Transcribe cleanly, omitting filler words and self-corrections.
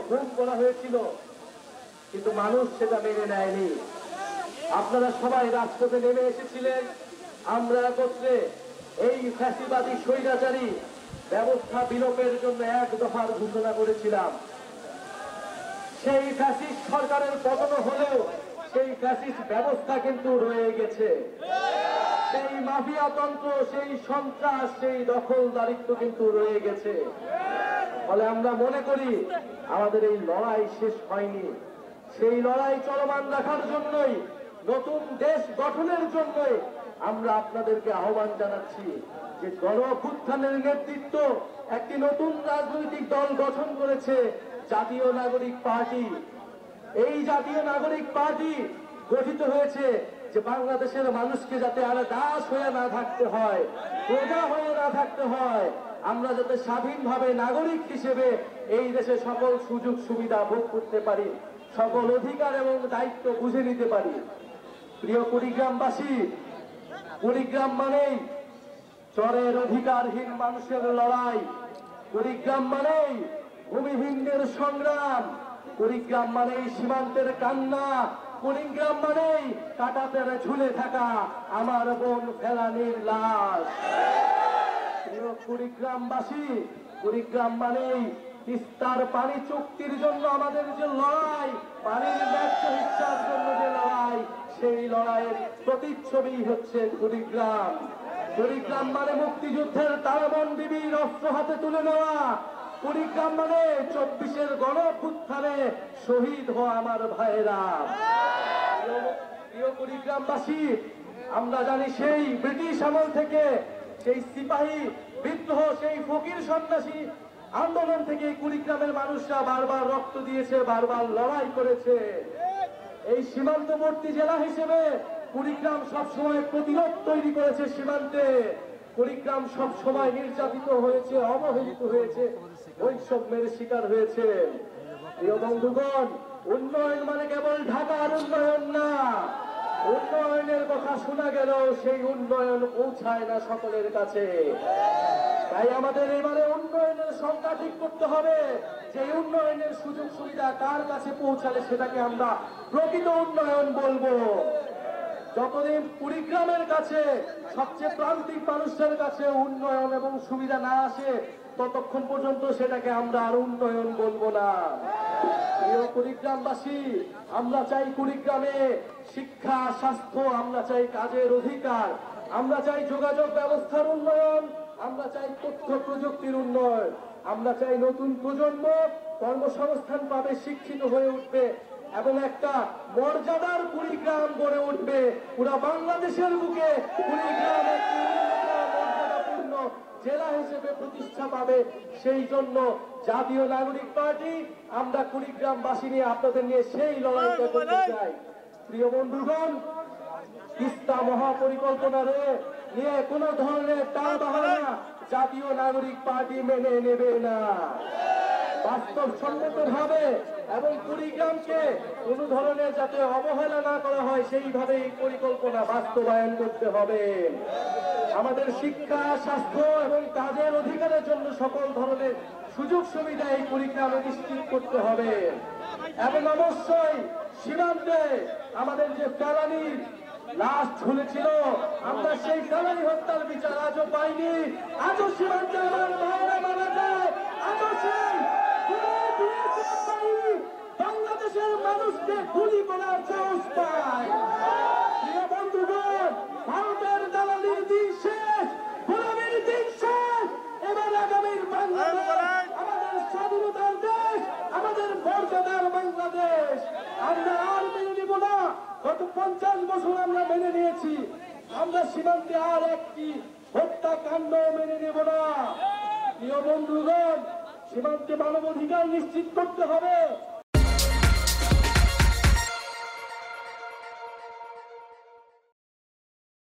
গুম করা হয়েছিল, কিন্তু মানুষ সেটা মেনে নেয়নি। আপনারা সবাই রাজপথে নেমে এসেছিলেন। আমরা একত্রে এই ফ্যাসিবাদী স্বৈরাচারী ব্যবস্থা বিলোপের জন্য এক দফার ঘোষণা করেছিলাম। সেই ফ্যাসিস্ট সরকারের পতন হলেও সেই ফ্যাসিস্ট ব্যবস্থা কিন্তু রয়ে গেছে। সেই মাফিয়াতন্ত্র, সেই সন্ত্রাস, সেই দখলদারিত্ব কিন্তু রয়ে গেছে। ফলে আমরা মনে করি আমাদের এই লড়াই শেষ হয়নি। সেই লড়াই চলমান রাখার জন্যই, নতুন দেশ গঠনের জন্যই আমরা আপনাদেরকে আহ্বান জানাচ্ছি যে গণ-অভ্যুত্থানের নেতৃত্ব একটি নতুন রাজনৈতিক দল গঠন করেছে, জাতীয় নাগরিক পার্টি। এই জাতীয় নাগরিক পার্টি গঠিত হয়েছে যে বাংলাদেশের মানুষকে যাতে আর দাস হয়ে না থাকতে হয়, প্রজা হয়ে না থাকতে হয়, আমরা যাতে স্বাধীনভাবে নাগরিক হিসেবে এই দেশে সকল সুযোগ সুবিধা ভোগ করতে পারি, সকল অধিকার এবং দায়িত্ব বুঝে নিতে পারি। প্রিয় কুড়িগ্রামবাসী, কুড়িগ্রাম মানেই চরের অধিকারহীন মানুষের লড়াই, কুড়িগ্রাম মানেই ভূমিহীনদের সংগ্রাম, কুড়িগ্রাম মানেই সীমান্তের কান্না, কুড়িগ্রাম মানেই কাঁটাতারে ঝুলে থাকা আমার বোন ফেলানির লাশ। প্রিয় কুড়িগ্রামবাসী, কুড়িগ্রাম মানেই তিস্তার পানি চুক্তির জন্য আমাদের যে লড়াই, পানির ব্যর্থ ইচ্ছার জন্য যে লড়াই, সেই লড়াইয়ের প্রতিচ্ছবি হচ্ছে কুড়িগ্রাম। কুড়িগ্রাম মানে মুক্তিযুদ্ধের তারাবন বিবির অস্ত্র হাতে তুলে নেওয়া, কুড়িগ্রাম মানে 24-এর গণ-অভ্যুত্থানে শহীদ হওয়া আমার ভাইয়েরা। প্রিয় কুড়িগ্রামবাসী, আমরা জানি সেই ব্রিটিশ আমল থেকে, সেই সিপাহী বিদ্রোহ, সেই ফকির সন্ন্যাসী আন্দোলন থেকে কুড়িগ্রামের মানুষরা বারবার রক্ত দিয়েছে, বারবার লড়াই করেছে। এই সীমান্তবর্তী জেলা হিসেবে কুড়িগ্রাম সবসময় প্রতিরোধ তৈরি করেছে সীমান্তে। কুড়িগ্রাম সবসময় নির্যাতিত হয়েছে, অবহেলিত হয়েছে, বৈষম্যের শিকার হয়েছে। প্রিয় বন্ধুগণ, উন্নয়ন মানে কেবল ঢাকার উন্নয়ন না। উন্নয়নের কথা শোনা গেলেও সেই উন্নয়ন পৌঁছায় না সকলের কাছে। তাই আমাদের এবারে উন্নয়নের সংখ্যা ঠিক করতে হবে, যে উন্নয়নের সুযোগ সুবিধা কার কাছে পৌঁছালে সেটাকে আমরা প্রকৃত উন্নয়ন বলবো। যতদিন কুড়িগ্রামের কাছে, সবচেয়ে প্রান্তিক মানুষের কাছে উন্নয়ন এবং সুবিধা না আসে, ততক্ষণ পর্যন্ত সেটাকে আমরা আর উন্নয়ন বলবো না। প্রিয় কুড়িগ্রামবাসী, আমরা চাই কুড়িগ্রামে শিক্ষা, স্বাস্থ্য, আমরা চাই কাজের অধিকার, আমরা চাই যোগাযোগ ব্যবস্থার উন্নয়ন, আমরা চাই তথ্য প্রযুক্তির উন্নয়ন, আমরা চাই নতুন প্রজন্ম কর্মসংস্থান পাবে, শিক্ষিত হয়ে উঠবে এবং একটা মর্যাদার কুড়িগ্রাম গড়ে উঠবে। পুরা বাংলাদেশের বুকে কুড়িগ্রাম একটি মর্যাদাপূর্ণ জেলা হিসেবে প্রতিষ্ঠা পাবে। সেই জন্য জাতীয় নাগরিক পার্টি আমরা কুড়িগ্রামবাসী নিয়ে, আপনাদের নিয়ে সেই লড়াইটা করতে চাই। প্রিয় বন্ধুগণ, তিস্তা মহাপরিকল্পনা নিয়ে কোন ধরনের টালবাহানা জাতীয় নাগরিক পার্টি মেনে নেবে না। বাস্তবসম্মত ভাবে এবং কুড়িগ্রামকে কোন ধরনের যাতে অবহেলা না করা হয়, সেইভাবে এই পরিকল্পনা বাস্তবায়ন করতে হবে। আমাদের শিক্ষা, স্বাস্থ্য এবং কাজের অধিকারের জন্য সকল ধরনের সুযোগ সুবিধা এই কুড়িগ্রামে নিশ্চিত করতে হবে। এবং অবশ্যই সীমান্তে আমাদের যে ফেলানির লাশ ঝুলেছিল, আমরা সেই ফেলানি হত্যার বিচার আজও পাইনি। আজও সীমান্তে আমার ভাইরা মারা যায়, আজও সেই বাংলাদেশের মানুষকে গুলি করার সাহস পায়। প্রিয় বন্ধুগণ, ভারতের দালালির দিন শেষ, গোলামির দিন শেষ। এবার আগামীর বাংলাদেশ আমাদের স্বাধীনতার দেশ, আমাদের মর্যাদার বাংলাদেশ। আমরা আর মেনে নিব না। গত 50 বছর আমরা মেনে নিয়েছি, আমরা সীমান্তে আর একটি হত্যাকাণ্ড মেনে নেব না। প্রিয় বন্ধুগণ, সীমান্তে মানবাধিকার নিশ্চিত করতে হবে।